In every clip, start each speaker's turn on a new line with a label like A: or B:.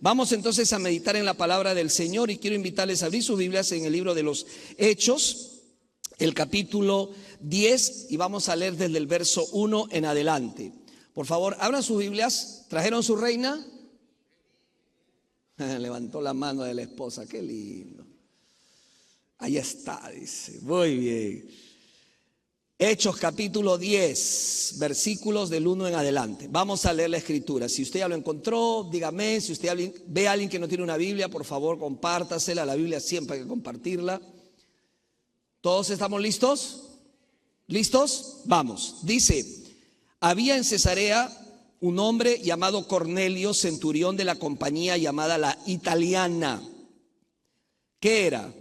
A: Vamos entonces a meditar en la palabra del Señor y quiero invitarles a abrir sus Biblias en el libro de los Hechos, el capítulo 10, y vamos a leer desde el verso 1 en adelante. Por favor, abran sus Biblias. ¿Trajeron su reina? Levantó la mano de la esposa, qué lindo. Ahí está, dice. Muy bien. Hechos capítulo 10, versículos del 1 en adelante. Vamos a leer la escritura. Si usted ya lo encontró, dígame. Si usted ve a alguien que no tiene una Biblia, por favor, compártasela. La Biblia siempre hay que compartirla. ¿Todos estamos listos? ¿Listos? Vamos. Dice, había en Cesarea un hombre llamado Cornelio, centurión de la compañía llamada la Italiana. ¿Qué era?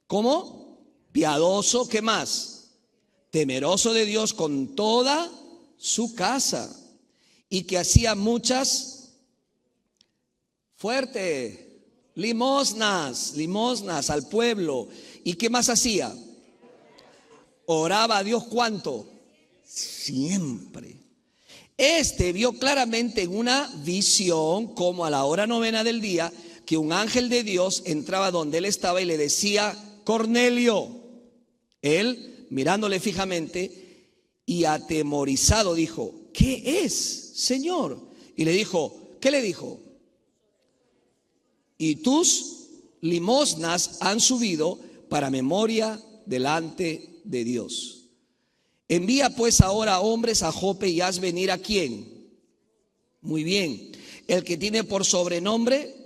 A: ¿Cómo? Piadoso. ¿Qué más? Temeroso de Dios con toda su casa, y que hacía muchas, fuerte, limosnas al pueblo. ¿Y qué más hacía? Oraba a Dios, ¿cuánto? Siempre. Este vio claramente en una visión, como a la hora novena del día, que un ángel de Dios entraba donde él estaba y le decía, Cornelio. Él, mirándole fijamente y atemorizado, dijo, ¿qué es, Señor? Y le dijo, ¿qué le dijo? Y tus limosnas han subido para memoria delante de Dios. Envía pues ahora hombres a Jope y haz venir ¿a quién? Muy bien, el que tiene por sobrenombre,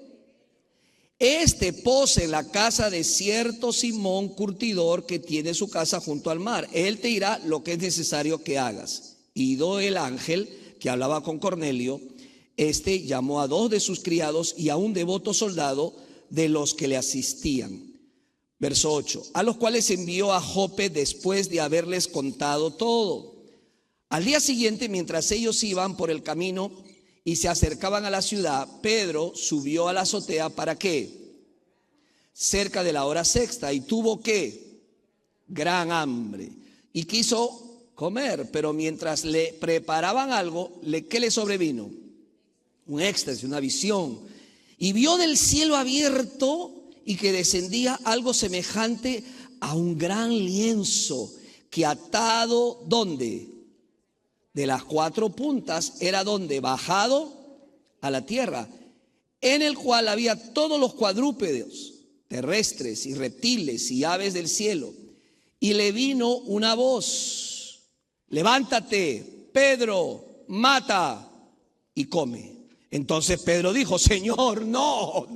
A: este posa en la casa de cierto Simón curtidor que tiene su casa junto al mar. Él te dirá lo que es necesario que hagas. Ido el ángel que hablaba con Cornelio, este llamó a 2 de sus criados y a un devoto soldado de los que le asistían. Verso 8, a los cuales envió a Jope después de haberles contado todo. Al día siguiente, mientras ellos iban por el camino y se acercaban a la ciudad, Pedro subió a la azotea, ¿para qué? Cerca de la hora sexta, y tuvo ¿qué? Gran hambre, y quiso comer, pero mientras le preparaban algo, ¿qué le sobrevino? Un éxtasis, una visión, y vio del cielo abierto y que descendía algo semejante a un gran lienzo que atado, ¿dónde? De las 4 puntas, era donde bajado a la tierra, en el cual había todos los cuadrúpedos terrestres y reptiles y aves del cielo. Y le vino una voz, levántate, Pedro, mata y come. Entonces Pedro dijo, Señor, no,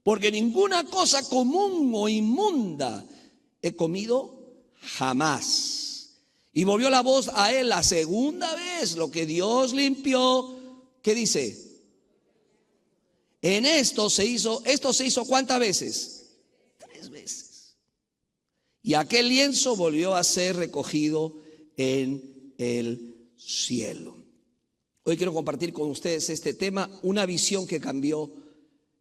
A: porque ninguna cosa común o inmunda he comido jamás. Y volvió la voz a él la segunda vez, lo que Dios limpió, ¿qué dice? Esto se hizo ¿cuántas veces? 3 veces. Y aquel lienzo volvió a ser recogido en el cielo. Hoy quiero compartir con ustedes este tema, una visión que cambió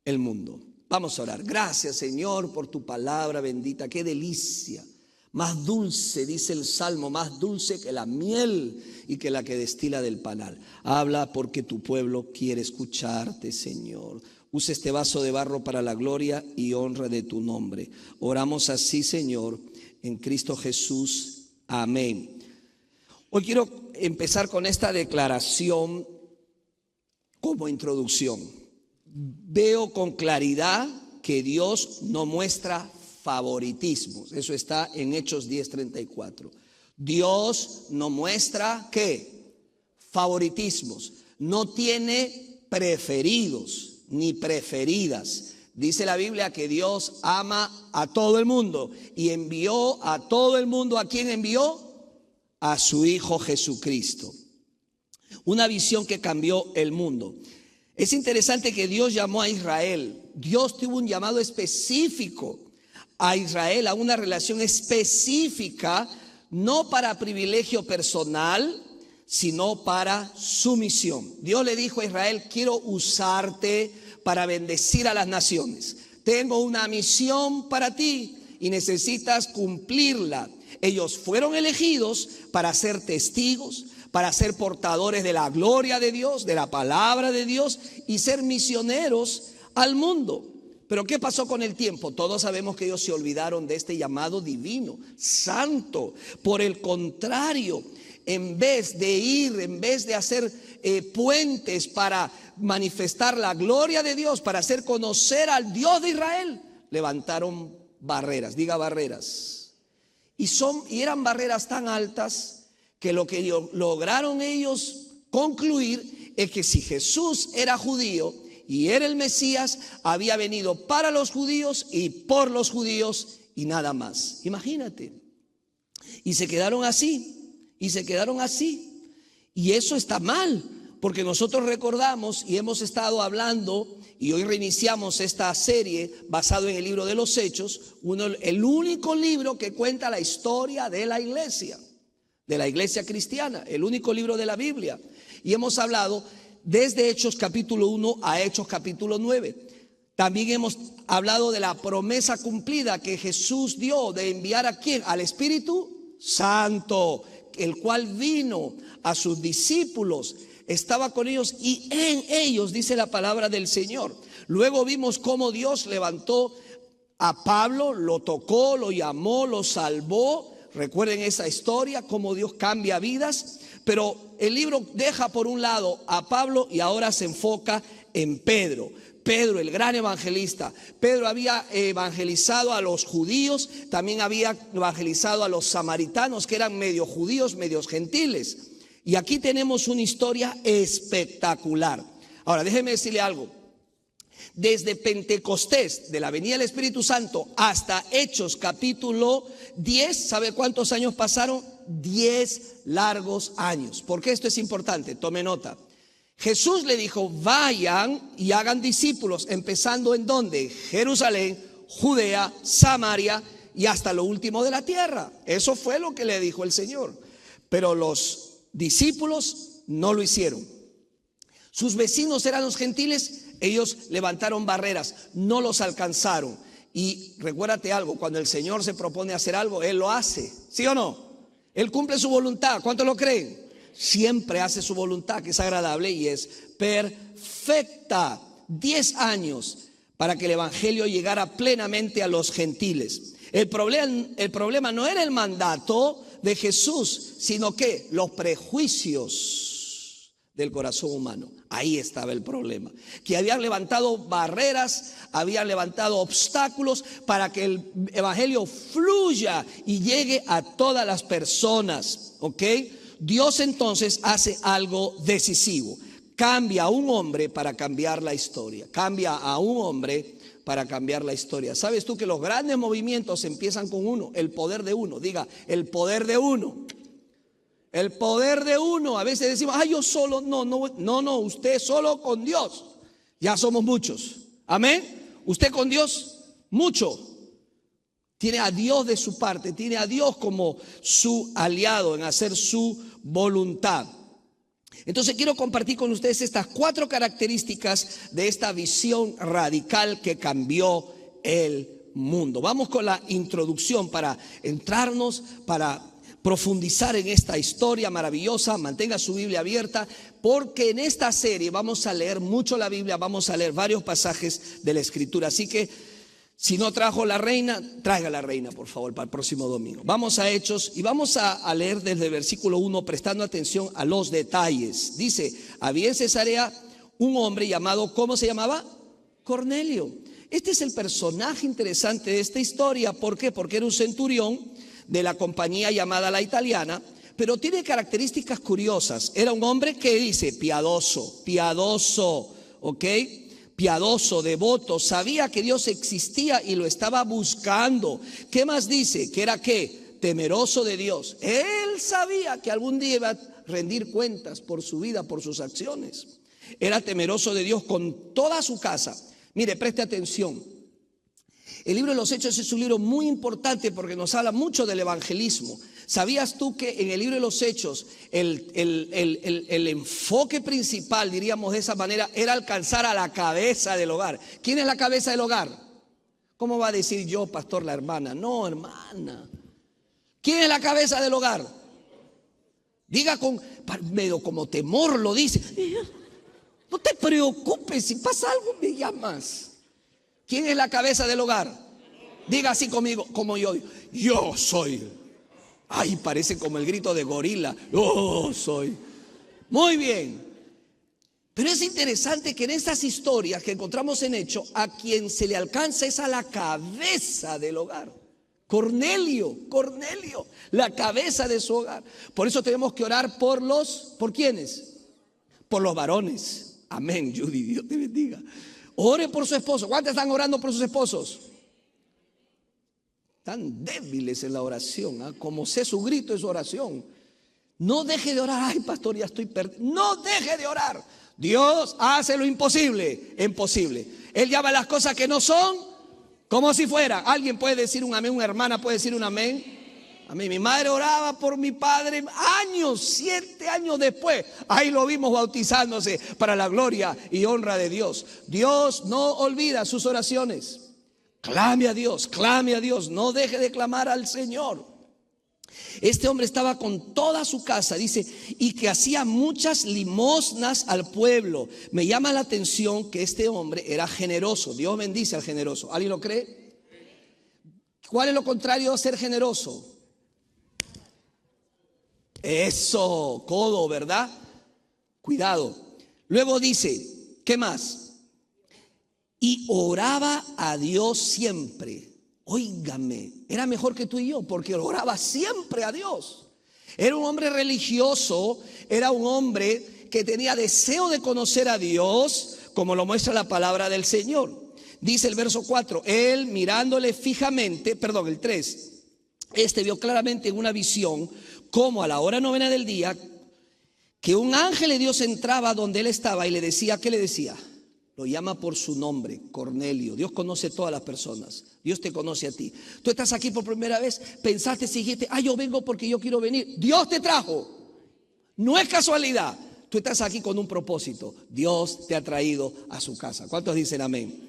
A: el mundo. Vamos a orar. Gracias, Señor, por tu palabra bendita. Qué delicia. Más dulce, dice el Salmo, más dulce que la miel y que la que destila del panal. Habla porque tu pueblo quiere escucharte, Señor. Usa este vaso de barro para la gloria y honra de tu nombre. Oramos así, Señor, en Cristo Jesús. Amén. Hoy quiero empezar con esta declaración como introducción. Veo con claridad que Dios no muestra favoritismos. Eso está en Hechos 10:34. Dios no muestra ¿qué? Favoritismos. No tiene preferidos ni preferidas. Dice la Biblia que Dios ama a todo el mundo y envió a todo el mundo. ¿A quién envió? A su Hijo Jesucristo. Una visión que cambió el mundo. Es interesante que Dios llamó a Israel. Dios tuvo un llamado específico a Israel, a una relación específica, no para privilegio personal, sino para su misión. Dios le dijo a Israel, quiero usarte para bendecir a las naciones. Tengo una misión para ti y necesitas cumplirla. Ellos fueron elegidos para ser testigos, para ser portadores de la gloria de Dios, de la palabra de Dios y ser misioneros al mundo. Pero ¿qué pasó con el tiempo? Todos sabemos que ellos se olvidaron de este llamado divino, santo. Por el contrario, en vez de hacer puentes para manifestar la gloria de Dios, para hacer conocer al Dios de Israel, levantaron barreras, diga barreras. Y eran barreras tan altas que lo que lograron ellos concluir es que si Jesús era judío y era el Mesías, había venido para los judíos y por los judíos y nada más. Imagínate. Y se quedaron así, y eso está mal, porque nosotros recordamos y hemos estado hablando, y hoy reiniciamos esta serie basado en el libro de los Hechos, el único libro que cuenta la historia de la iglesia cristiana, el único libro de la Biblia. Y hemos hablado desde Hechos capítulo 1 a Hechos capítulo 9. También hemos hablado de la promesa cumplida que Jesús dio de enviar ¿a quién? Al Espíritu Santo, el cual vino a sus discípulos, estaba con ellos y en ellos, dice la palabra del Señor. Luego vimos cómo Dios levantó a Pablo, lo tocó, lo llamó, lo salvó. Recuerden esa historia, cómo Dios cambia vidas. Pero el libro deja por un lado a Pablo y ahora se enfoca en Pedro. Pedro, el gran evangelista. Pedro había evangelizado a los judíos, también había evangelizado a los samaritanos, que eran medio judíos, medios gentiles. Y aquí tenemos una historia espectacular. Ahora, déjeme decirle algo. Desde Pentecostés, de la venida del Espíritu Santo, hasta Hechos capítulo 10, ¿sabe cuántos años pasaron? 10 largos años. ¿Por qué esto es importante? Tome nota. Jesús le dijo, vayan y hagan discípulos, empezando ¿en dónde? Jerusalén, Judea, Samaria y hasta lo último de la tierra. Eso fue lo que le dijo el Señor. Pero los discípulos no lo hicieron. Sus vecinos eran los gentiles. Ellos levantaron barreras, no los alcanzaron. Y recuérdate algo, cuando el Señor se propone hacer algo, Él lo hace, ¿sí o no? Él cumple su voluntad, ¿cuántos lo creen? Siempre hace su voluntad, que es agradable y es perfecta. 10 años para que el evangelio llegara plenamente a los gentiles. El problema no era el mandato de Jesús, sino que los prejuicios del corazón humano. Ahí estaba el problema, que habían levantado barreras, habían levantado obstáculos para que el evangelio fluya y llegue a todas las personas. ¿Ok? Dios entonces hace algo decisivo. Cambia a un hombre para cambiar la historia. Cambia a un hombre para cambiar la historia. ¿Sabes tú que los grandes movimientos empiezan con uno? El poder de uno. Diga, el poder de uno. El poder de uno. A veces decimos, yo solo. No, usted solo con Dios. Ya somos muchos. Amén. Usted con Dios, mucho. Tiene a Dios de su parte. Tiene a Dios como su aliado en hacer su voluntad. Entonces quiero compartir con ustedes estas 4 características de esta visión radical que cambió el mundo. Vamos con la introducción para entrarnos, para profundizar en esta historia maravillosa. Mantenga su Biblia abierta, porque en esta serie vamos a leer mucho la Biblia, vamos a leer varios pasajes de la Escritura. Así que si no trajo la reina, traiga la reina, por favor, para el próximo domingo. Vamos a Hechos y vamos a leer desde el versículo 1, prestando atención a los detalles. Dice, había en Cesarea un hombre llamado, ¿cómo se llamaba? Cornelio. Este es el personaje interesante de esta historia. ¿Por qué? Porque era un centurión de la compañía llamada La Italiana, pero tiene características curiosas. Era un hombre que dice piadoso, ¿ok? Piadoso, devoto, sabía que Dios existía y lo estaba buscando. ¿Qué más dice? Que era ¿qué? Temeroso de Dios. Él sabía que algún día iba a rendir cuentas por su vida, por sus acciones. Era temeroso de Dios con toda su casa. Mire, preste atención. El libro de los Hechos es un libro muy importante porque nos habla mucho del evangelismo. ¿Sabías tú que en el libro de los Hechos el enfoque principal, diríamos de esa manera, era alcanzar a la cabeza del hogar? ¿Quién es la cabeza del hogar? ¿Cómo va a decir yo, pastor, la hermana? No, hermana. ¿Quién es la cabeza del hogar? Diga medio como temor lo dice. No te preocupes, si pasa algo me llamas. ¿Quién es la cabeza del hogar? Diga así conmigo, como yo soy. Ay, parece como el grito de gorila. Yo soy. Muy bien. Pero es interesante que en estas historias que encontramos en Hechos, a quien se le alcanza es a la cabeza del hogar. Cornelio, la cabeza de su hogar. Por eso tenemos que orar ¿por quiénes? Por los varones. Amén, Judy, Dios te bendiga. Ore por su esposo. ¿Cuántos están orando por sus esposos? Tan débiles en la oración, ¿eh? Como sé su grito es su oración. No deje de orar. Ay, pastor, ya estoy perdido. No deje de orar. Dios hace lo imposible, imposible. Él llama las cosas que no son como si fueran. Alguien puede decir un amén, una hermana puede decir un amén. Amén. Mi madre oraba por mi padre años, 7 años después. Ahí lo vimos bautizándose para la gloria y honra de Dios. Dios no olvida sus oraciones. Clame a Dios, no deje de clamar al Señor. Este hombre estaba con toda su casa, dice, y que hacía muchas limosnas al pueblo. Me llama la atención que este hombre era generoso. Dios bendice al generoso. ¿Alguien lo cree? ¿Cuál es lo contrario a ser generoso? Eso, codo, ¿verdad? Cuidado. Luego dice, ¿qué más? Y oraba a Dios siempre. Óigame, era mejor que tú y yo porque oraba siempre a Dios. Era un hombre religioso, era un hombre que tenía deseo de conocer a Dios, como lo muestra la palabra del Señor. Dice el verso 4, él mirándole fijamente, el 3, vio claramente en una visión como a la hora 9 del día, que un ángel de Dios entraba donde él estaba y le decía, ¿qué le decía? Lo llama por su nombre, Cornelio. Dios conoce a todas las personas. Dios te conoce a ti. Tú estás aquí por primera vez, pensaste, dijiste, yo vengo porque yo quiero venir. Dios te trajo. No es casualidad. Tú estás aquí con un propósito. Dios te ha traído a su casa. ¿Cuántos dicen amén?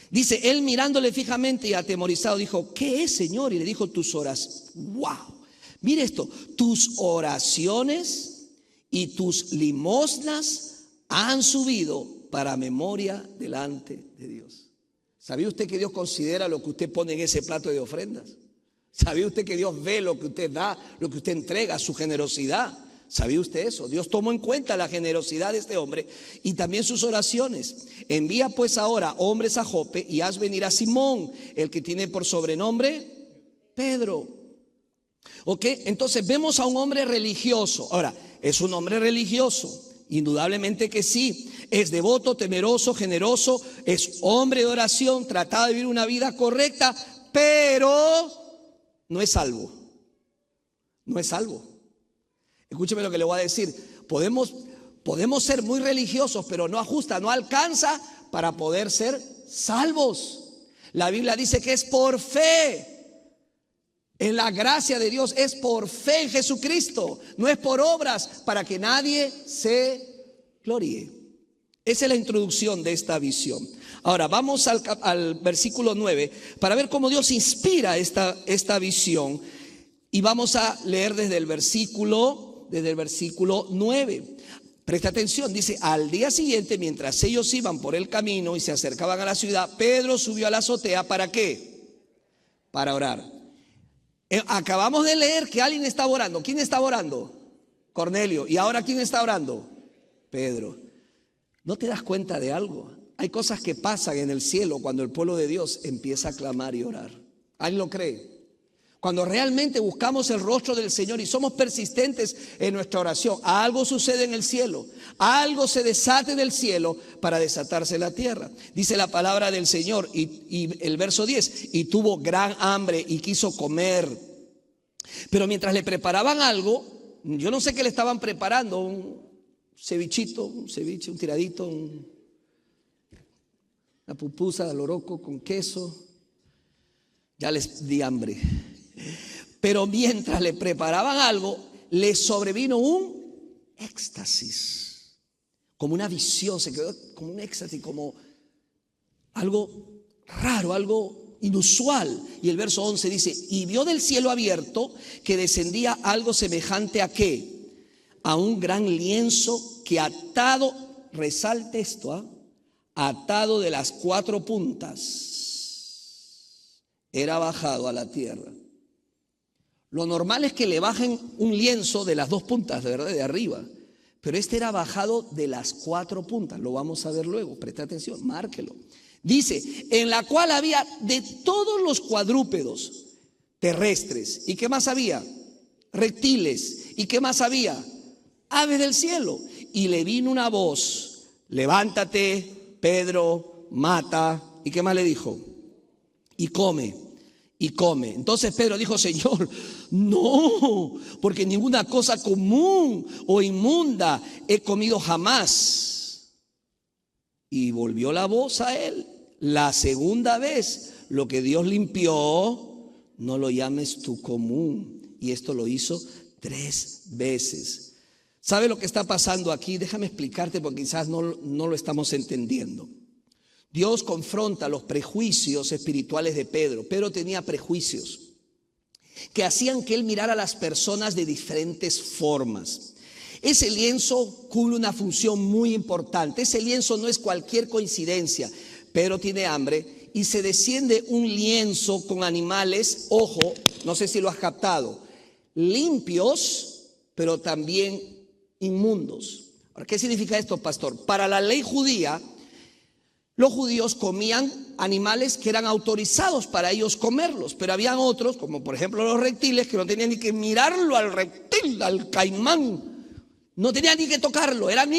A: Dice, él mirándole fijamente y atemorizado dijo, ¿qué es, Señor? Y le dijo, tus oraciones. ¡Wow! Mire esto, tus oraciones y tus limosnas han subido para memoria delante de Dios. ¿Sabía usted que Dios considera lo que usted pone en ese plato de ofrendas? ¿Sabía usted que Dios ve lo que usted da, lo que usted entrega, su generosidad? ¿Sabía usted eso? Dios tomó en cuenta la generosidad de este hombre y también sus oraciones. Envía pues ahora hombres a Jope y haz venir a Simón, el que tiene por sobrenombre Pedro. ¿Ok? Entonces vemos a un hombre religioso. Ahora, ¿es un hombre religioso? Indudablemente que sí. Es devoto, temeroso, generoso, es hombre de oración, trataba de vivir una vida correcta, pero no es salvo. No es salvo. Escúcheme lo que le voy a decir. Podemos ser muy religiosos, pero no ajusta, no alcanza para poder ser salvos. La Biblia dice que es por fe. En la gracia de Dios es por fe en Jesucristo, no es por obras para que nadie se gloríe. Esa es la introducción de esta visión. Ahora vamos al versículo 9 para ver cómo Dios inspira esta visión. Y vamos a leer desde el versículo 9. Presta atención, dice, al día siguiente, mientras ellos iban por el camino y se acercaban a la ciudad, Pedro subió a la azotea, ¿para qué? Para orar. Acabamos de leer que alguien estaba orando. ¿Quién estaba orando? Cornelio. ¿Y ahora quién está orando? Pedro. ¿No te das cuenta de algo? Hay cosas que pasan en el cielo cuando el pueblo de Dios empieza a clamar y orar. ¿Alguien lo cree? Cuando realmente buscamos el rostro del Señor y somos persistentes en nuestra oración, algo sucede en el cielo, algo se desate del cielo para desatarse en la tierra. Dice la palabra del Señor y el verso 10, y tuvo gran hambre y quiso comer. Pero mientras le preparaban algo, yo no sé qué le estaban preparando, un ceviche, un tiradito, una pupusa al oroco con queso. Ya les di hambre. Pero mientras le preparaban algo, le sobrevino un éxtasis, como una visión, se quedó como un éxtasis, como algo raro, algo inusual. Y el verso 11 dice, y vio del cielo abierto que descendía algo semejante a ¿qué? a un gran lienzo que atado, resalte esto, atado de las 4 puntas, era bajado a la tierra. Lo normal es que le bajen un lienzo de las 2 puntas, de verdad, de arriba. Pero este era bajado de las 4 puntas. Lo vamos a ver luego. Presta atención, márquelo. Dice, en la cual había de todos los cuadrúpedos terrestres. ¿Y qué más había? Reptiles. ¿Y qué más había? Aves del cielo. Y le vino una voz: levántate, Pedro, mata. ¿Y qué más le dijo? Y come. Y come. Entonces Pedro dijo: Señor, no, porque ninguna cosa común o inmunda he comido jamás. Y volvió la voz a él la segunda vez: lo que Dios limpió, no lo llames tú común. Y esto lo hizo 3 veces. ¿Sabe lo que está pasando aquí? Déjame explicarte, porque quizás no lo estamos entendiendo. Dios confronta los prejuicios espirituales de Pedro. Pedro tenía prejuicios que hacían que él mirara a las personas de diferentes formas. Ese lienzo cubre una función muy importante. Ese lienzo no es cualquier coincidencia. Pedro tiene hambre y se desciende un lienzo con animales, ojo, no sé si lo has captado, limpios, pero también inmundos. Ahora, ¿qué significa esto, pastor? Para la ley judía, los judíos comían animales que eran autorizados para ellos comerlos, pero habían otros, como por ejemplo los reptiles, que no tenían ni que mirarlo al reptil, al caimán, no tenían ni que tocarlo, eran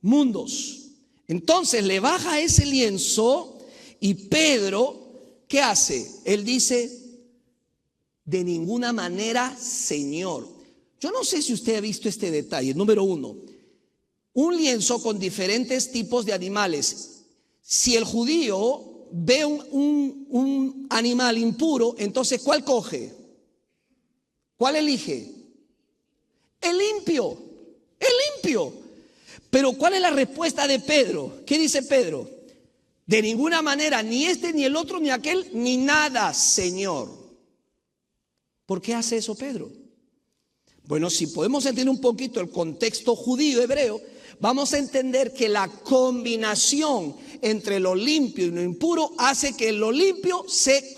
A: inmundos. Entonces le baja ese lienzo y Pedro, ¿qué hace? Él dice: de ninguna manera, Señor. Yo no sé si usted ha visto este detalle. Número 1, un lienzo con diferentes tipos de animales. Si el judío ve un animal impuro, entonces ¿cuál coge? ¿Cuál elige? El limpio, el limpio. Pero ¿cuál es la respuesta de Pedro? ¿Qué dice Pedro? De ninguna manera, ni este, ni el otro, ni aquel, ni nada, Señor. ¿Por qué hace eso Pedro? Bueno, si podemos entender un poquito el contexto judío hebreo, vamos a entender que la combinación entre lo limpio y lo impuro hace que lo limpio se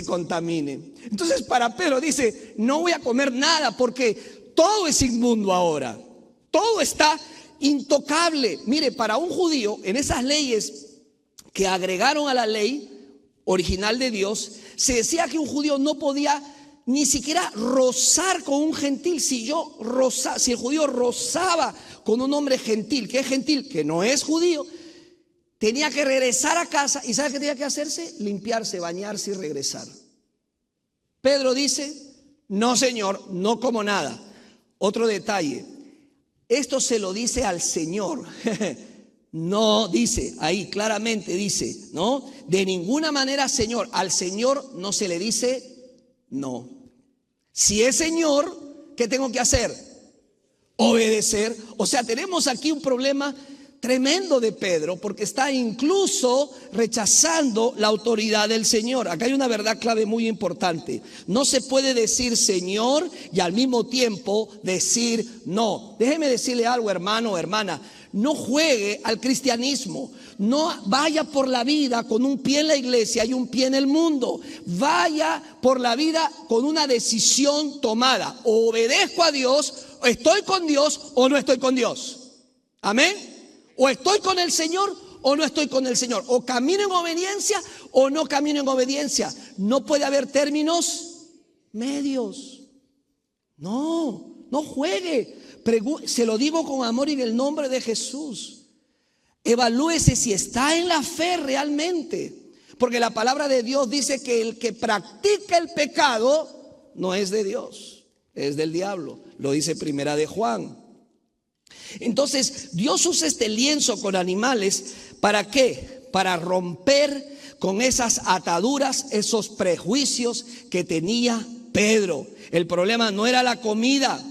A: contamine. Entonces para Pedro dice: no voy a comer nada porque todo es inmundo ahora. Todo está intocable. Mire, para un judío, en esas leyes que agregaron a la ley original de Dios, se decía que un judío no podía ni siquiera rozar con un gentil. Si el judío rozaba con un hombre gentil, que es gentil, que no es judío, tenía que regresar a casa. ¿Y sabe qué tenía que hacerse? Limpiarse, bañarse y regresar. Pedro dice: no, Señor, no como nada. Otro detalle, esto se lo dice al Señor. No dice, ahí claramente dice, ¿no? De ninguna manera, Señor. Al Señor no se le dice no. Si es Señor, ¿qué tengo que hacer? Obedecer. O sea, tenemos aquí un problema tremendo de Pedro, porque está incluso rechazando la autoridad del Señor. Acá hay una verdad clave muy importante. No se puede decir Señor y al mismo tiempo decir no. Déjeme decirle algo, hermano o hermana. No juegue al cristianismo. No vaya por la vida con un pie en la iglesia y un pie en el mundo. Vaya por la vida con una decisión tomada. O obedezco a Dios, o estoy con Dios o no estoy con Dios. Amén. O estoy con el Señor o no estoy con el Señor. O camino en obediencia o no camino en obediencia. No puede haber términos medios. No juegue. Se lo digo con amor y en el nombre de Jesús. Evalúese si está en la fe realmente. Porque la palabra de Dios dice que el que practica el pecado no es de Dios, es del diablo. Lo dice Primera de Juan. Entonces Dios usa este lienzo con animales. ¿Para qué? Para romper con esas ataduras, esos prejuicios que tenía Pedro. El problema no era la comida,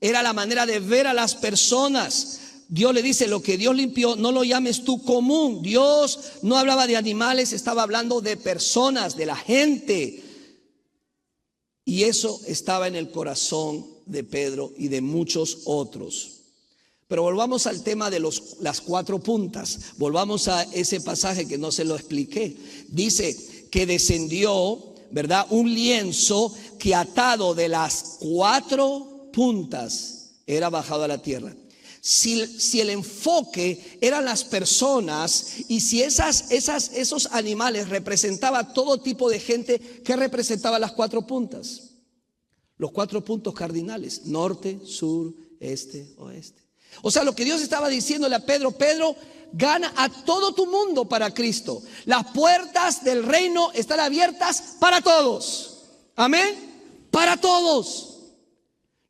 A: era la manera de ver a las personas. Dios le dice: lo que Dios limpió, no lo llames tú común. Dios no hablaba de animales, estaba hablando de personas, de la gente. Y eso estaba en el corazón de Pedro y de muchos otros. Pero volvamos al tema de las 4 puntas. Volvamos a ese pasaje que no se lo expliqué. Dice que descendió, ¿verdad?, un lienzo que atado de las 4 puntas era bajado a la tierra. Si el enfoque eran las personas y si esos animales representaban todo tipo de gente, ¿qué representaban las 4 puntas? Los 4 puntos cardinales: norte, sur, este, oeste. O sea, lo que Dios estaba diciéndole a Pedro: Pedro, gana a todo tu mundo para Cristo. Las puertas del reino están abiertas para todos. Amén. Para todos.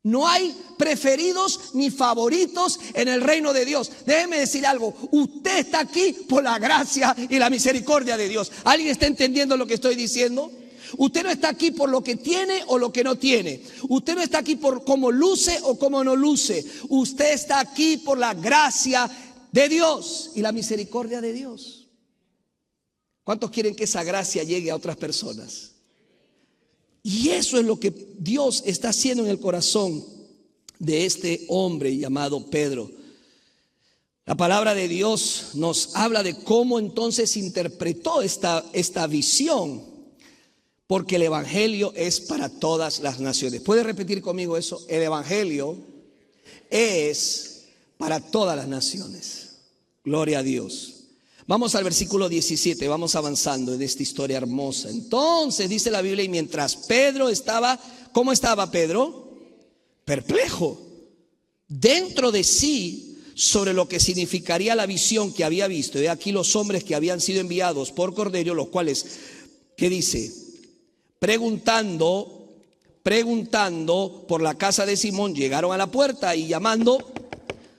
A: No hay preferidos ni favoritos en el reino de Dios. Déjeme decir algo: usted está aquí por la gracia y la misericordia de Dios. ¿Alguien está entendiendo lo que estoy diciendo? Usted no está aquí por lo que tiene o lo que no tiene. Usted no está aquí por cómo luce o cómo no luce. Usted está aquí por la gracia de Dios y la misericordia de Dios. ¿Cuántos quieren que esa gracia llegue a otras personas? Y eso es lo que Dios está haciendo en el corazón de este hombre llamado Pedro. La palabra de Dios nos habla de cómo entonces interpretó esta visión, porque el evangelio es para todas las naciones. ¿Puede repetir conmigo eso? El evangelio es para todas las naciones. Gloria a Dios. Vamos al versículo 17, vamos avanzando en esta historia hermosa. Entonces dice la Biblia: y mientras Pedro estaba, ¿cómo estaba Pedro? Perplejo dentro de sí sobre lo que significaría la visión que había visto. He aquí los hombres que habían sido enviados por Cornelio, los cuales, ¿qué dice? Preguntando por la casa de Simón, llegaron a la puerta y llamando,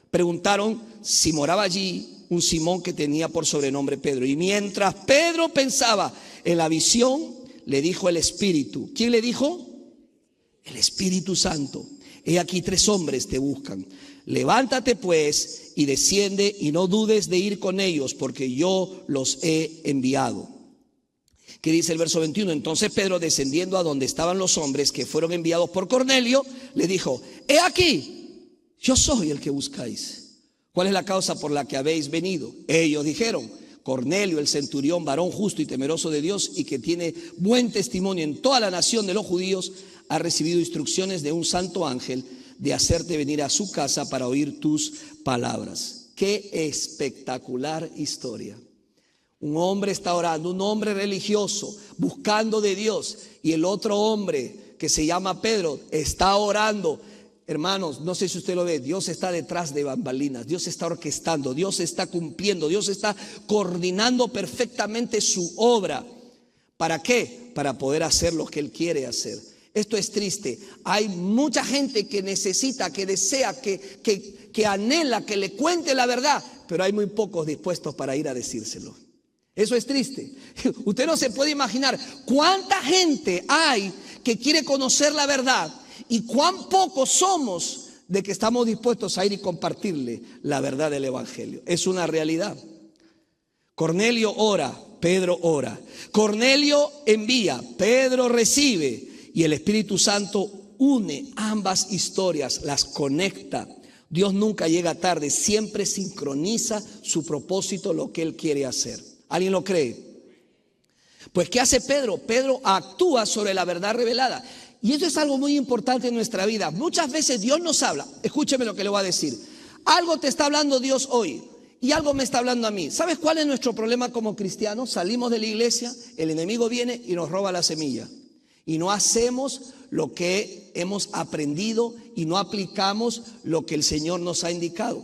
A: preguntaron si moraba allí un Simón que tenía por sobrenombre Pedro. Y mientras Pedro pensaba en la visión, le dijo el Espíritu. ¿Quién le dijo? El Espíritu Santo: he aquí 3 hombres te buscan. Levántate pues y desciende, y no dudes de ir con ellos, porque yo los he enviado. ¿Qué dice el verso 21? Entonces Pedro, descendiendo a donde estaban los hombres que fueron enviados por Cornelio, le dijo: he aquí, yo soy el que buscáis. ¿Cuál es la causa por la que habéis venido? Ellos dijeron: Cornelio, el centurión, varón justo y temeroso de Dios, y que tiene buen testimonio en toda la nación de los judíos, ha recibido instrucciones de un santo ángel de hacerte venir a su casa para oír tus palabras. Qué espectacular historia. Un hombre está orando, un hombre religioso, buscando de Dios, y el otro hombre que se llama Pedro está orando. Hermanos, no sé si usted lo ve, Dios está detrás de bambalinas, Dios está orquestando, Dios está cumpliendo, Dios está coordinando perfectamente su obra. ¿Para qué? Para poder hacer lo que Él quiere hacer. Esto es triste. Hay mucha gente que necesita, que desea, que anhela que le cuente la verdad, pero hay muy pocos dispuestos para ir a decírselo. Eso es triste. Usted no se puede imaginar cuánta gente hay que quiere conocer la verdad, y cuán pocos somos de que estamos dispuestos a ir y compartirle la verdad del evangelio. Es una realidad. Cornelio ora, Pedro ora. Cornelio envía, Pedro recibe, y el Espíritu Santo une ambas historias, las conecta. Dios nunca llega tarde, siempre sincroniza su propósito, lo que Él quiere hacer. ¿Alguien lo cree? Pues ¿qué hace Pedro? Pedro actúa sobre la verdad revelada. Y eso es algo muy importante en nuestra vida. Muchas veces Dios nos habla. Escúcheme lo que le voy a decir. Algo te está hablando Dios hoy y algo me está hablando a mí. ¿Sabes cuál es nuestro problema como cristianos? Salimos de la iglesia, el enemigo viene y nos roba la semilla. Y no hacemos lo que hemos aprendido y no aplicamos lo que el Señor nos ha indicado.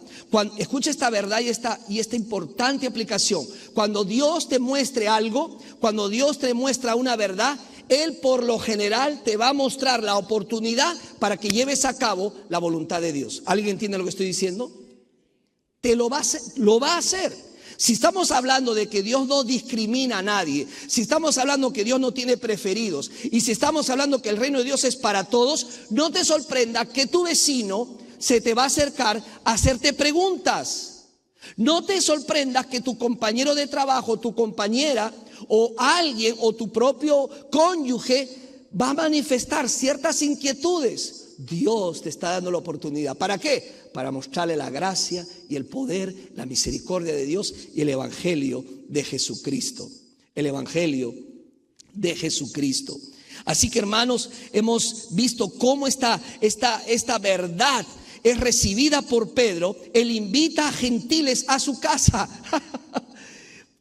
A: Escucha esta verdad y esta importante aplicación. Cuando Dios te muestre algo, cuando Dios te muestra una verdad, Él por lo general te va a mostrar la oportunidad para que lleves a cabo la voluntad de Dios. ¿Alguien entiende lo que estoy diciendo? Te lo va a hacer. Si estamos hablando de que Dios no discrimina a nadie, si estamos hablando que Dios no tiene preferidos, y si estamos hablando que el reino de Dios es para todos, no te sorprenda que tu vecino se te va a acercar a hacerte preguntas. No te sorprendas que tu compañero de trabajo, tu compañera o alguien o tu propio cónyuge va a manifestar ciertas inquietudes. Dios te está dando la oportunidad. ¿Para qué? Para mostrarle la gracia y el poder, la misericordia de Dios y el evangelio de Jesucristo. El evangelio de Jesucristo. Así que, hermanos, hemos visto cómo esta verdad es recibida por Pedro. Él invita a gentiles a su casa.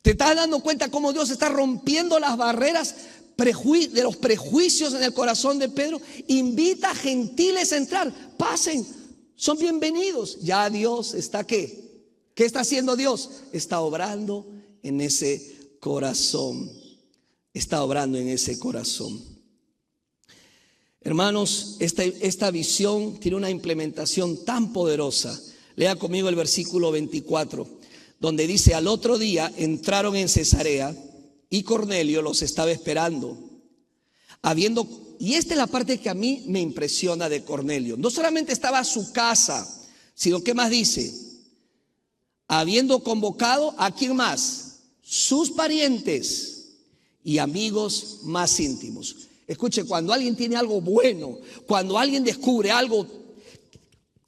A: ¿Te estás dando cuenta cómo Dios está rompiendo las barreras de los prejuicios en el corazón de Pedro? Invita a gentiles a entrar. Pasen, son bienvenidos. Ya Dios está ¿qué? ¿Qué está haciendo Dios? Está obrando en ese corazón. Está obrando en ese corazón. Hermanos, esta visión tiene una implementación tan poderosa. Lea conmigo el versículo 24, donde dice: al otro día entraron en Cesarea y Cornelio los estaba esperando. Y esta es la parte que a mí me impresiona de Cornelio. No solamente estaba a su casa, sino ¿qué más dice? Habiendo convocado ¿a quién más? Sus parientes y amigos más íntimos. Escuche, cuando alguien tiene algo bueno, cuando alguien descubre algo,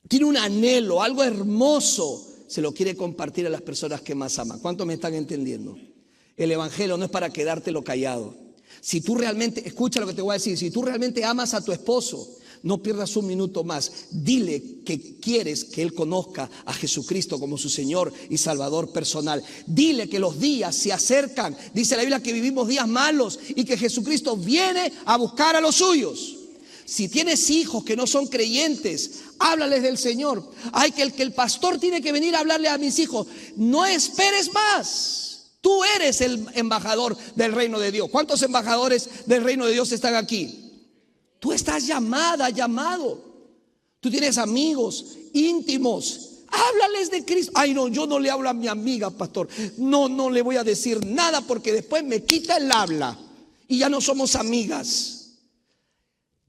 A: tiene un anhelo, algo hermoso, se lo quiere compartir a las personas que más ama. ¿Cuántos me están entendiendo? El evangelio no es para quedártelo callado. Si tú realmente, escucha lo que te voy a decir, si tú realmente amas a tu esposo, no pierdas un minuto más. Dile que quieres que él conozca a Jesucristo como su Señor y Salvador personal. Dile que los días se acercan. Dice la Biblia que vivimos días malos y que Jesucristo viene a buscar a los suyos. Si tienes hijos que no son creyentes, háblales del Señor. Que el pastor tiene que venir a hablarle a mis hijos. No esperes más. Tú eres el embajador del reino de Dios. ¿Cuántos embajadores del reino de Dios están aquí? Tú estás llamado. Tú tienes amigos íntimos. Háblales de Cristo. Ay, no, yo no le hablo a mi amiga, pastor. No le voy a decir nada porque después me quita el habla y ya no somos amigas.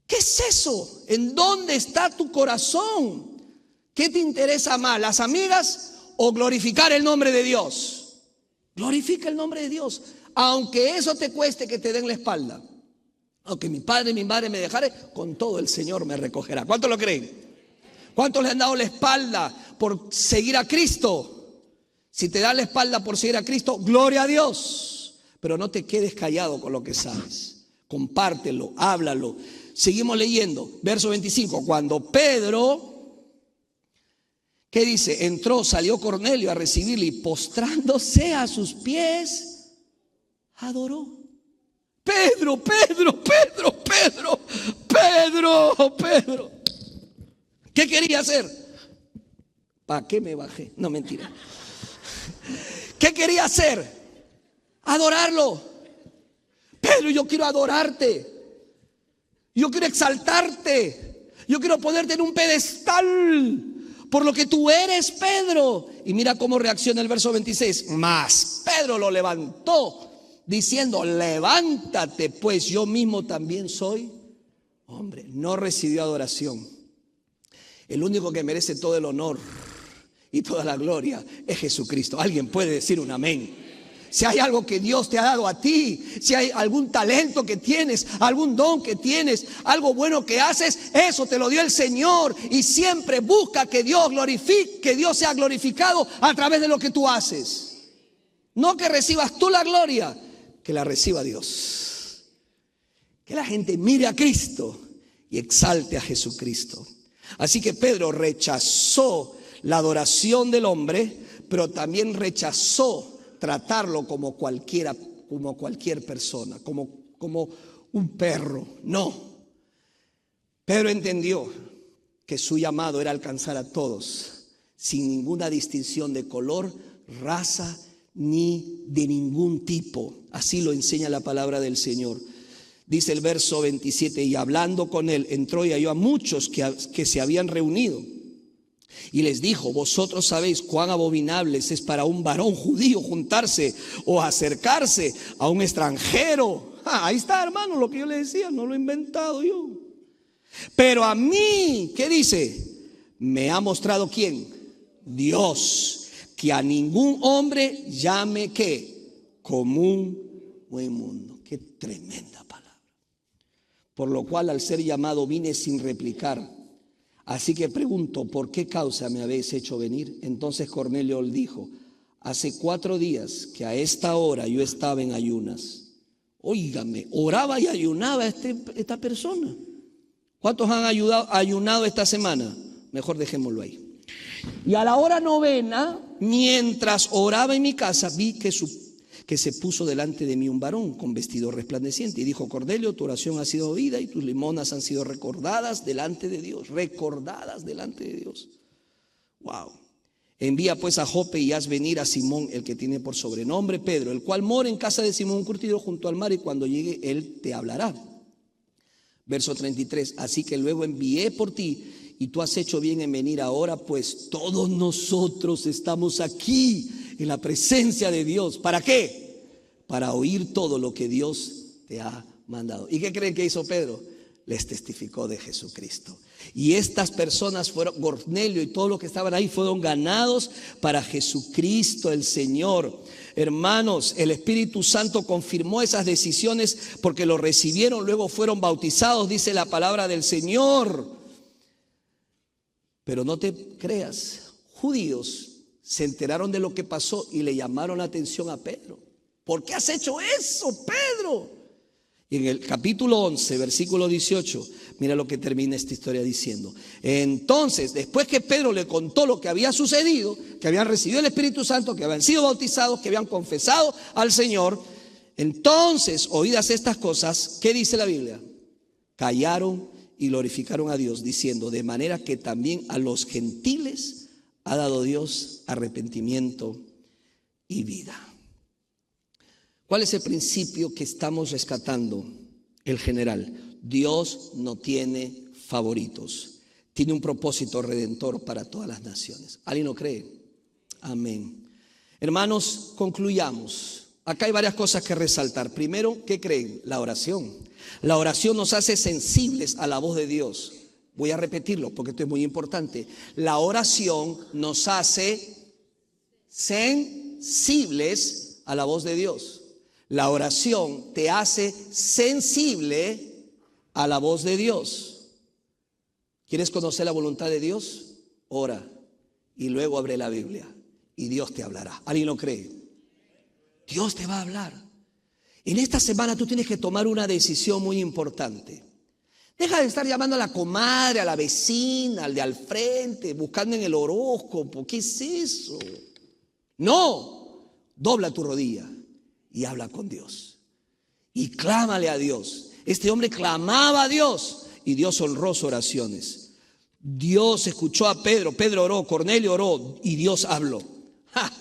A: ¿Qué es eso? ¿En dónde está tu corazón? ¿Qué te interesa más, las amigas o glorificar el nombre de Dios? Glorifica el nombre de Dios, aunque eso te cueste que te den la espalda. Aunque mi padre y mi madre me dejaren, con todo el Señor me recogerá. ¿Cuántos lo creen? ¿Cuántos le han dado la espalda por seguir a Cristo? Si te dan la espalda por seguir a Cristo, gloria a Dios. Pero no te quedes callado con lo que sabes. Compártelo, háblalo. Seguimos leyendo, verso 25. Cuando Pedro, ¿qué dice? Entró, salió Cornelio a recibirle y postrándose a sus pies, adoró. Pedro. ¿Qué quería hacer? ¿Para qué me bajé? No, mentira. ¿Qué quería hacer? Adorarlo. Pedro, yo quiero adorarte. Yo quiero exaltarte. Yo quiero ponerte en un pedestal por lo que tú eres, Pedro. Y mira cómo reacciona el verso 26. Mas Pedro lo levantó, diciendo: levántate, pues yo mismo también soy hombre. No recibió adoración. El único que merece todo el honor y toda la gloria es Jesucristo. ¿Alguien puede decir un amén? Si hay algo que Dios te ha dado a ti, si hay algún talento que tienes, algún don que tienes, algo bueno que haces, eso te lo dio el Señor. Y siempre busca que Dios glorifique, que Dios sea glorificado a través de lo que tú haces. No que recibas tú la gloria, que la reciba Dios. Que la gente mire a Cristo y exalte a Jesucristo. Así que Pedro rechazó la adoración del hombre, pero también rechazó tratarlo como cualquier persona, como un perro. No. Pedro entendió que su llamado era alcanzar a todos, sin ninguna distinción de color, raza, ni de ningún tipo. Así lo enseña la palabra del Señor. Dice el verso 27, y hablando con él, entró y halló a muchos que se habían reunido. Y les dijo: vosotros sabéis cuán abominables es para un varón judío juntarse o acercarse a un extranjero. Ahí está, hermano, lo que yo le decía, no lo he inventado yo. Pero a mí, ¿qué dice? Me ha mostrado ¿quién? Dios, que a ningún hombre llame ¿qué? Común o inmundo. Qué tremenda palabra. Por lo cual, al ser llamado, vine sin replicar, Así que pregunto, ¿por qué causa me habéis hecho venir? Entonces Cornelio le dijo, hace 4 días que a esta hora yo estaba en ayunas. Óigame, oraba y ayunaba esta persona. ¿Cuántos han ayunado esta semana? Mejor dejémoslo ahí. Y a la hora 9, mientras oraba en mi casa, vi que se puso delante de mí un varón con vestido resplandeciente y dijo, Cornelio, tu oración ha sido oída y tus limonas han sido recordadas delante de Dios. Recordadas delante de Dios. Wow. Envía pues a Jope y haz venir a Simón, el que tiene por sobrenombre Pedro, el cual mora en casa de Simón un curtidor junto al mar, y cuando llegue él te hablará. Verso 33, así que luego envié por ti y tú has hecho bien en venir ahora, pues todos nosotros estamos aquí en la presencia de Dios. ¿Para qué? Para oír todo lo que Dios te ha mandado. ¿Y qué creen que hizo Pedro? Les testificó de Jesucristo. Y estas personas fueron, Cornelio y todos los que estaban ahí, fueron ganados para Jesucristo el Señor. Hermanos, el Espíritu Santo confirmó esas decisiones porque lo recibieron, luego fueron bautizados, dice la palabra del Señor. Pero no te creas, judíos se enteraron de lo que pasó y le llamaron la atención a Pedro. ¿Por qué has hecho eso, Pedro? Y en el capítulo 11, versículo 18, mira lo que termina esta historia diciendo. Entonces, después que Pedro le contó lo que había sucedido, que habían recibido el Espíritu Santo, que habían sido bautizados, que habían confesado al Señor, entonces, oídas estas cosas, ¿qué dice la Biblia? Callaron y glorificaron a Dios, diciendo, de manera que también a los gentiles ha dado Dios arrepentimiento y vida. ¿Cuál es el principio que estamos rescatando? El general. Dios no tiene favoritos. Tiene un propósito redentor para todas las naciones. ¿Alguien lo cree? Amén. Hermanos, concluyamos. Acá hay varias cosas que resaltar. Primero, ¿qué creen? La oración. La oración nos hace sensibles a la voz de Dios. Voy a repetirlo porque esto es muy importante. La oración nos hace sensibles a la voz de Dios. La oración te hace sensible a la voz de Dios. ¿Quieres conocer la voluntad de Dios? Ora y luego abre la Biblia y Dios te hablará. ¿Alguien lo cree? Dios te va a hablar. En esta semana tú tienes que tomar una decisión muy importante. Deja de estar llamando a la comadre, a la vecina, al de al frente, buscando en el horóscopo. ¿Qué es eso? No, dobla tu rodilla y habla con Dios. Y clámale a Dios. Este hombre clamaba a Dios y Dios honró sus oraciones. Dios escuchó a Pedro, Pedro oró, Cornelio oró y Dios habló. ¡Ja!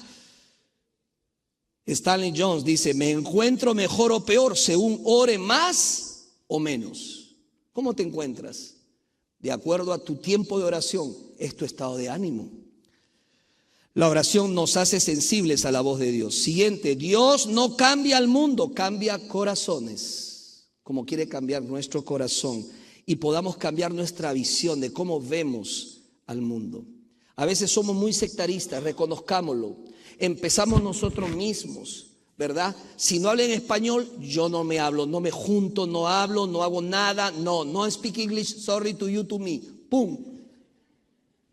A: Stanley Jones dice, me encuentro mejor o peor según ore más o menos. ¿Cómo te encuentras? De acuerdo a tu tiempo de oración, es tu estado de ánimo. La oración nos hace sensibles a la voz de Dios. Siguiente, Dios no cambia al mundo, cambia corazones, como quiere cambiar nuestro corazón y podamos cambiar nuestra visión de cómo vemos al mundo. A veces somos muy sectaristas, reconozcámoslo. Empezamos nosotros mismos, ¿verdad? Si no hablan español, yo no me hablo, no me junto, no hablo, no hago nada. No speak English, sorry to you, to me. ¡Pum!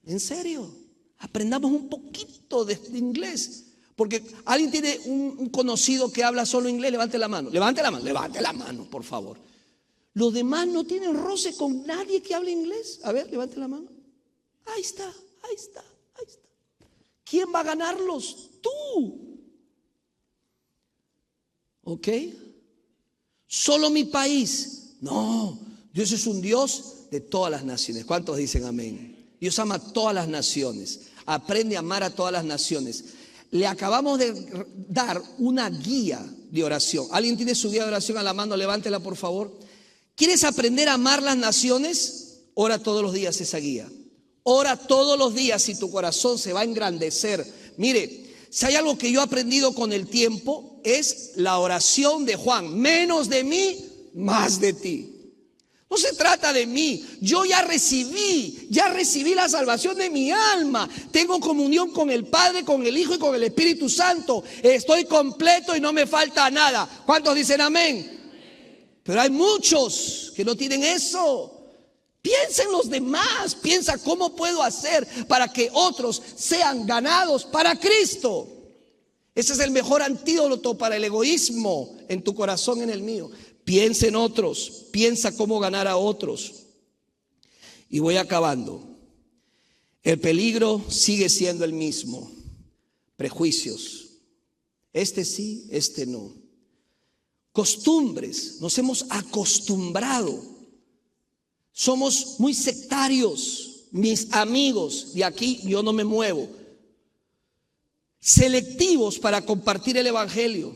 A: ¿En serio? Aprendamos un poquito de inglés. Porque alguien tiene un conocido que habla solo inglés, levante la mano. Levante la mano, por favor. Los demás no tienen roce con nadie que hable inglés. A ver, levante la mano. Ahí está. ¿Quién va a ganarlos? Tú. ¿Ok? Solo mi país. No, Dios es un Dios de todas las naciones. ¿Cuántos dicen amén? Dios ama a todas las naciones. Aprende a amar a todas las naciones. Le acabamos de dar una guía de oración. ¿Alguien tiene su guía de oración a la mano? Levántela, por favor. ¿Quieres aprender a amar las naciones? Ora todos los días esa guía. Ora todos los días y tu corazón se va a engrandecer. Mire, si hay algo que yo he aprendido con el tiempo es la oración de Juan. Menos de mí, más de ti. No se trata de mí. Yo ya recibí la salvación de mi alma. Tengo comunión con el Padre, con el Hijo y con el Espíritu Santo. Estoy completo y no me falta nada. ¿Cuántos dicen amén? Pero hay muchos que no tienen eso. Piensa en los demás, piensa cómo puedo hacer para que otros sean ganados para Cristo. Ese es el mejor antídoto para el egoísmo en tu corazón, en el mío. Piensa en otros, piensa cómo ganar a otros. Y voy acabando. El peligro sigue siendo el mismo. Prejuicios. Este sí, este no. Costumbres. Nos hemos acostumbrado. Somos muy sectarios. Mis amigos, de aquí yo no me muevo. Selectivos para compartir el evangelio.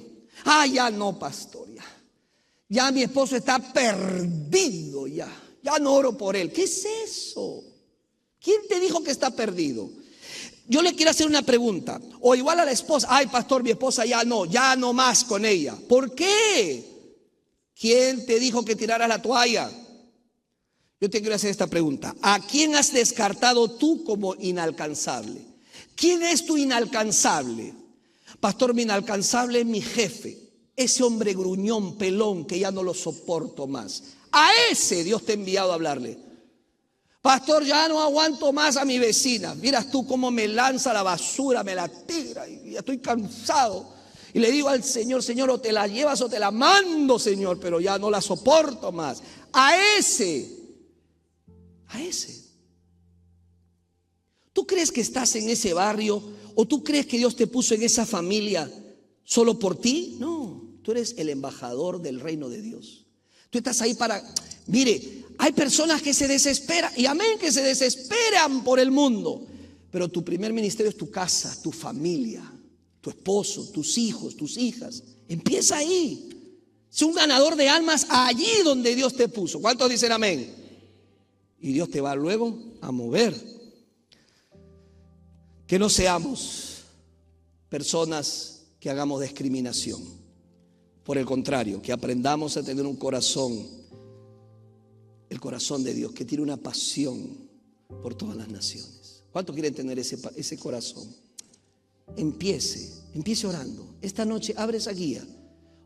A: Ya no, pastor, ya mi esposo está perdido, ya no oro por él. ¿Qué es eso? ¿Quién te dijo que está perdido? Yo le quiero hacer una pregunta. O igual a la esposa, pastor, mi esposa ya no más con ella. ¿Por qué? ¿Quién te dijo que tiraras la toalla? Yo te quiero hacer esta pregunta. ¿A quién has descartado tú como inalcanzable? ¿Quién es tu inalcanzable? Pastor, mi inalcanzable es mi jefe. Ese hombre gruñón, pelón, que ya no lo soporto más. A ese Dios te ha enviado a hablarle. Pastor, ya no aguanto más a mi vecina. Miras tú cómo me lanza la basura, me la tira y ya estoy cansado. Y le digo al Señor, Señor, o te la llevas o te la mando, Señor, pero ya no la soporto más. A ese. ¿Tú crees que estás en ese barrio o tú crees que Dios te puso en esa familia solo por ti? No, tú eres el embajador del reino de Dios. Tú estás ahí para... Mire, hay personas que se desesperan, y amén, que se desesperan por el mundo. Pero tu primer ministerio es tu casa, tu familia, tu esposo, tus hijos, tus hijas. Empieza ahí. Sé un ganador de almas allí donde Dios te puso. ¿Cuántos dicen amén? Y Dios te va luego a mover. Que no seamos personas que hagamos discriminación. Por el contrario, que aprendamos a tener un corazón, el corazón de Dios, que tiene una pasión por todas las naciones. ¿Cuántos quieren tener ese corazón? Empiece orando. Esta noche abre esa guía.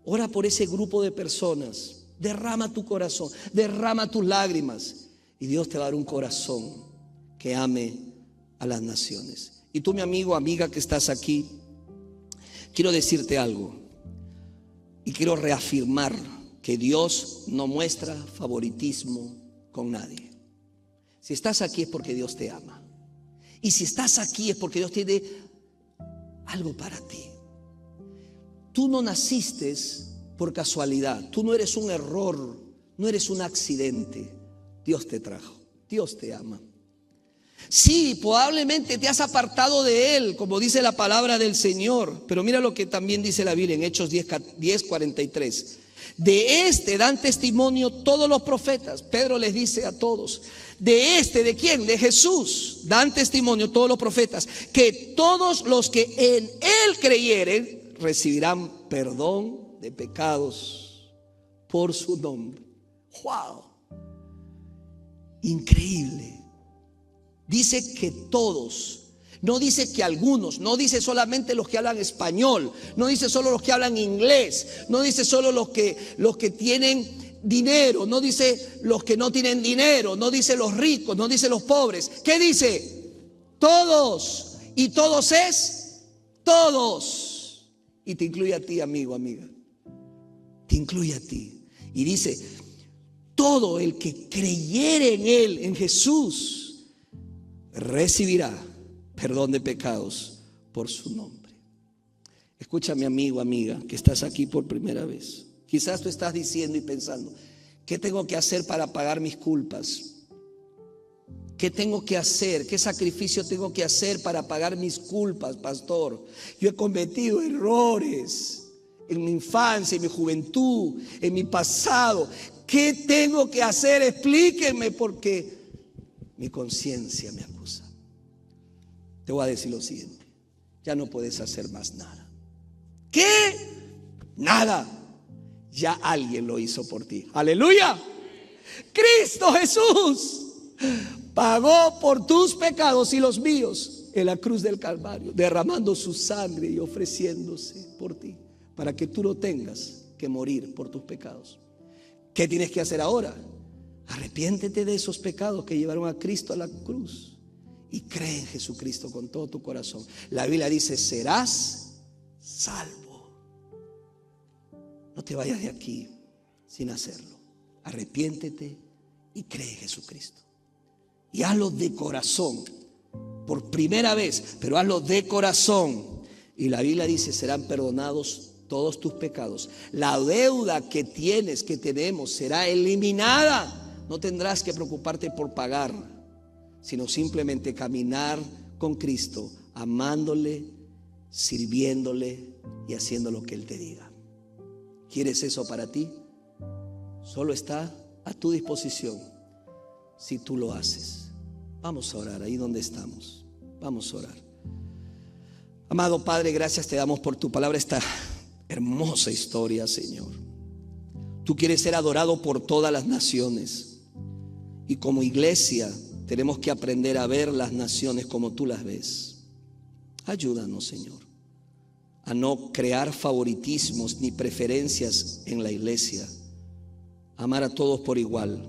A: Ora por ese grupo de personas. Derrama tu corazón, derrama tus lágrimas. Y Dios te va a dar un corazón que ame a las naciones. Y tú, mi amigo, amiga que estás aquí, quiero decirte algo. Y quiero reafirmar que Dios no muestra favoritismo con nadie. Si estás aquí es porque Dios te ama. Y si estás aquí es porque Dios tiene algo para ti. Tú no naciste por casualidad. Tú no eres un error, no eres un accidente. Dios te trajo, Dios te ama. Sí, probablemente te has apartado de Él, como dice la palabra del Señor. Pero mira lo que también dice la Biblia en Hechos 10:43. De este dan testimonio todos los profetas. Pedro les dice a todos. ¿De quién? De Jesús. Dan testimonio todos los profetas. Que todos los que en Él creyeren recibirán perdón de pecados por su nombre. ¡Wow! Increíble. Dice que todos, no dice que algunos, no dice solamente los que hablan español, no dice solo los que hablan inglés, no dice solo los que tienen dinero, no dice los que no tienen dinero, no dice los ricos, no dice los pobres. ¿Qué dice? Todos. Y todos es todos. Y te incluye a ti, amigo, amiga. Te incluye a ti. Y dice, todo el que creyere en Él, en Jesús, recibirá perdón de pecados por su nombre. Escúchame, amigo, amiga, que estás aquí por primera vez. Quizás tú estás diciendo y pensando, ¿qué tengo que hacer para pagar mis culpas? ¿Qué tengo que hacer? ¿Qué sacrificio tengo que hacer para pagar mis culpas, pastor? Yo he cometido errores en mi infancia, en mi juventud, en mi pasado. ¿Qué tengo que hacer? Explíquenme, porque mi conciencia me acusa. Te voy a decir lo siguiente: ya no puedes hacer más nada. ¿Qué? Nada. Ya alguien lo hizo por ti. ¡Aleluya! Cristo Jesús pagó por tus pecados y los míos en la cruz del Calvario, derramando su sangre y ofreciéndose por ti, para que tú no tengas que morir por tus pecados. ¿Qué tienes que hacer ahora? Arrepiéntete de esos pecados que llevaron a Cristo a la cruz y cree en Jesucristo con todo tu corazón. La Biblia dice: serás salvo. No te vayas de aquí sin hacerlo. Arrepiéntete y cree en Jesucristo. Y hazlo de corazón, por primera vez, pero hazlo de corazón. Y la Biblia dice: serán perdonados todos tus pecados. La deuda que tienes, que tenemos, será eliminada. No tendrás que preocuparte por pagar, sino simplemente caminar con Cristo, amándole, sirviéndole y haciendo lo que Él te diga. ¿Quieres eso para ti? Solo está a tu disposición si tú lo haces. Vamos a orar ahí donde estamos. Vamos a orar. Amado Padre, gracias te damos por tu palabra, esta hermosa historia, Señor. Tú quieres ser adorado por todas las naciones. Y como iglesia tenemos que aprender a ver las naciones como tú las ves. Ayúdanos, Señor, a no crear favoritismos ni preferencias en la iglesia. Amar a todos por igual.